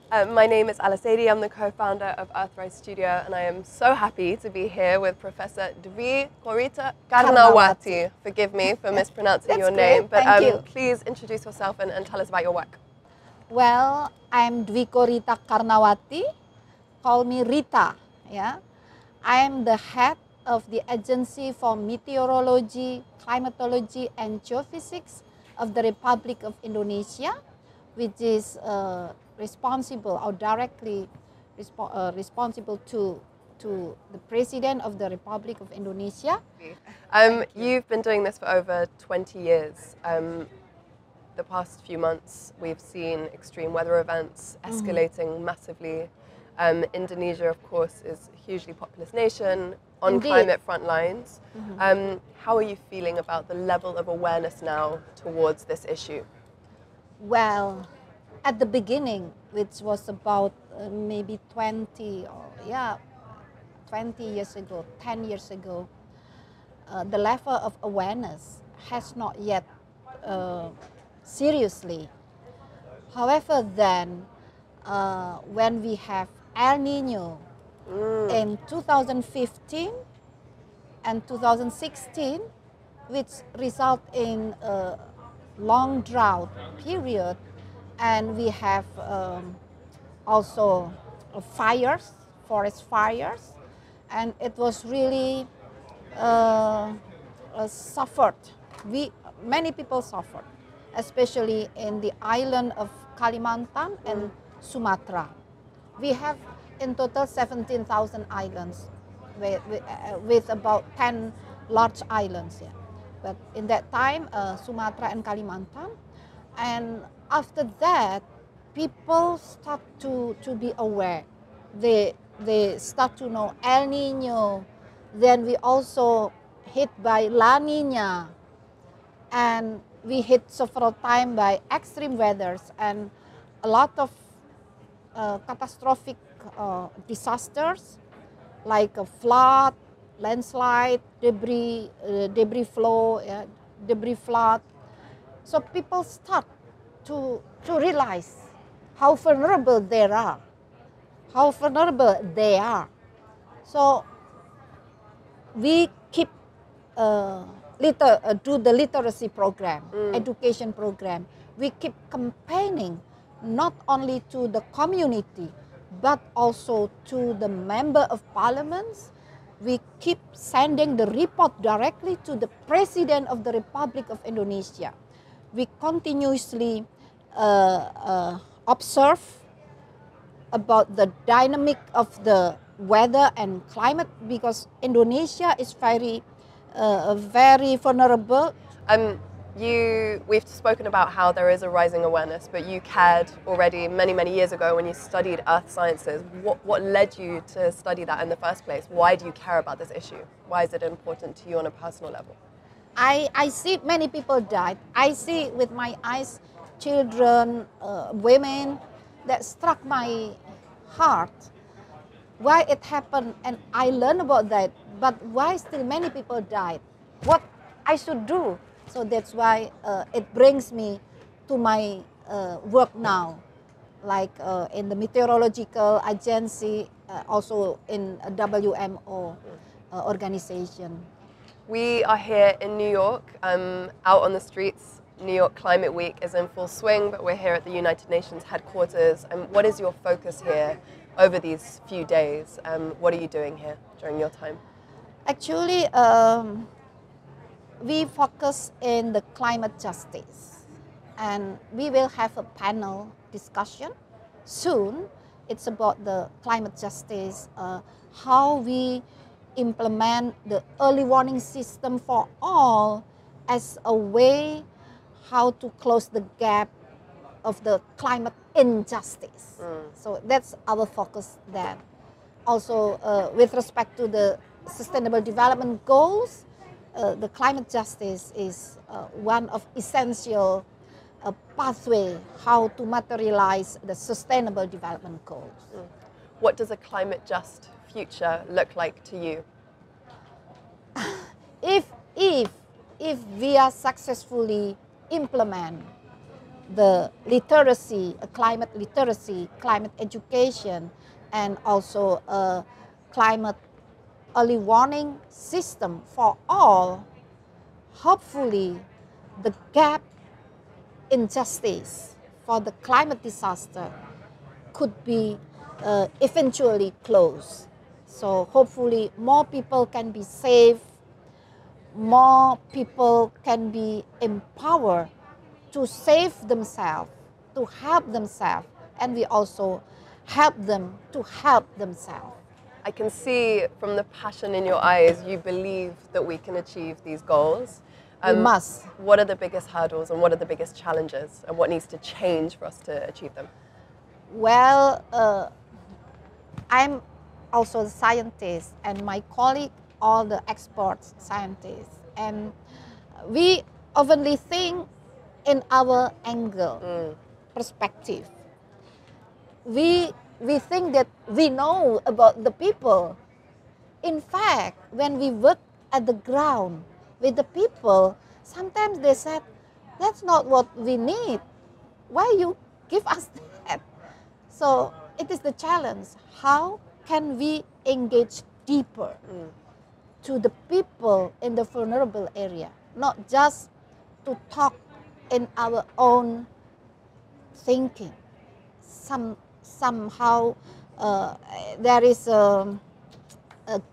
My name is Aedy. I'm the co-founder of Earthrise Studio, and I am so happy to be here with Professor Dwikorita Karnawati. Forgive me for mispronouncing your name, but Thank you. Please introduce yourself and tell us about your work. Well, I'm Dwikorita Karnawati. Call me Rita. Yeah, I am the head of the Agency for Meteorology, Climatology and Geophysics of the Republic of Indonesia, which is responsible or directly responsible to the President of the Republic of Indonesia. You've been doing this for over 20 years. The past few months, we've seen extreme weather events escalating massively. Indonesia, of course, is a hugely populous nation on Indeed. climate front lines. How are you feeling about the level of awareness now towards this issue? Well, at the beginning, which was about maybe 20 years ago, 10 years ago, the level of awareness has not yet seriously. However, then when we have El Nino in 2015 and 2016, which result in a long drought period, and we have also fires, forest fires, and it was really suffered. Many people suffered, especially in the island of Kalimantan and Sumatra. We have in total 17,000 islands with about 10 large islands. Yeah. But in that time, Sumatra and Kalimantan. And after that, people start to be aware. They start to know El Nino. Then we also hit by La Nina. And we hit several times by extreme weathers and a lot of catastrophic disasters like a flood, landslide, debris flow, debris flood. So people start to realize how vulnerable they are, So we keep do the literacy program, education program. We keep campaigning not only to the community, but also to the member of parliaments. We keep sending the report directly to the President of the Republic of Indonesia. We continuously observe about the dynamic of the weather and climate, because Indonesia is very vulnerable. We've spoken about how there is a rising awareness, but you cared already many, many years ago when you studied earth sciences. What led you to study that in the first place? Why do you care about this issue? Why is it important to you on a personal level? I see many people died. I see with my eyes children, women, that struck my heart. Why it happened, and I learned about that, but why still many people died? What I should do? So that's why it brings me to my work now, like in the meteorological agency, also in a WMO organization. We are here in New York, out on the streets. New York Climate Week is in full swing, but we're here at the United Nations headquarters. What is your focus here over these few days? What are you doing here during your time? Actually, we focus in the climate justice, and we will have a panel discussion soon. It's about the climate justice, how we implement the early warning system for all as a way how to close the gap of the climate injustice. So that's our focus there. Also, with respect to the Sustainable Development Goals, the climate justice is one of essential pathway how to materialize the Sustainable Development Goals. What does a climate just future look like to you? If we are successfully implement the literacy, climate literacy, climate education, and also a climate early warning system for all, hopefully the gap in justice for the climate disaster could be eventually closed. So hopefully more people can be saved, more people can be empowered to save themselves, to help themselves, and we also help them to help themselves. I can see from the passion in your eyes, you believe that we can achieve these goals. We must. What are the biggest hurdles and what are the biggest challenges and what needs to change for us to achieve them? Well, I'm also a scientist, and my colleague, all the expert scientists, and we oftenly think in our angle, perspective. We think that we know about the people. In fact, when we work at the ground with the people, sometimes they said, that's not what we need. Why you give us that? So it is the challenge. How can we engage deeper to the people in the vulnerable area? Not just to talk in our own thinking. Somehow there is a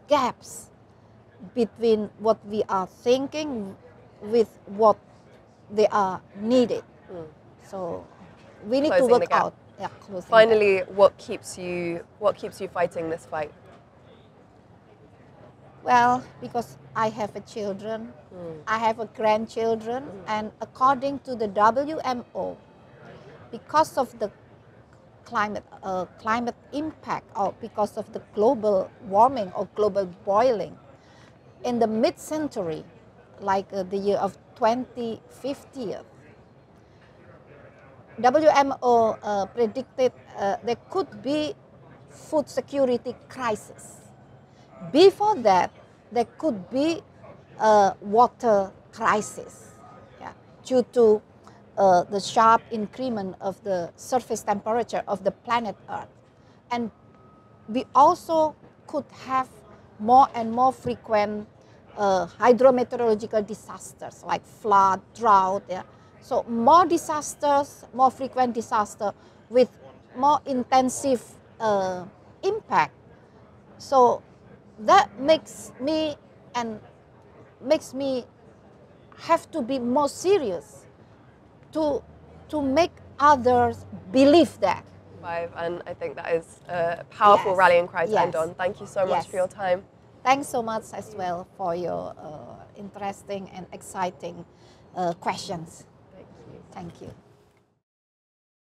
gaps between what we are thinking with what they are needed. So we need Closing to the work gap. out. Yeah, closing Finally, what keeps you fighting this fight? Well, because I have a children, I have a grandchildren, and according to the WMO, because of the climate impact, or because of the global warming or global boiling, in the mid-century, like the year of 2050, WMO predicted there could be food security crisis. Before that, there could be a water crisis, due to the sharp increment of the surface temperature of the planet Earth. And we also could have more and more frequent hydrometeorological disasters like flood, drought. So more disasters, more frequent disaster with more intensive impact. So that makes me have to be more serious to make others believe that. And I think that is a powerful rallying cry to end on. Thank you so much for your time. Thanks so much as well for your interesting and exciting questions. Thank you. Thank you.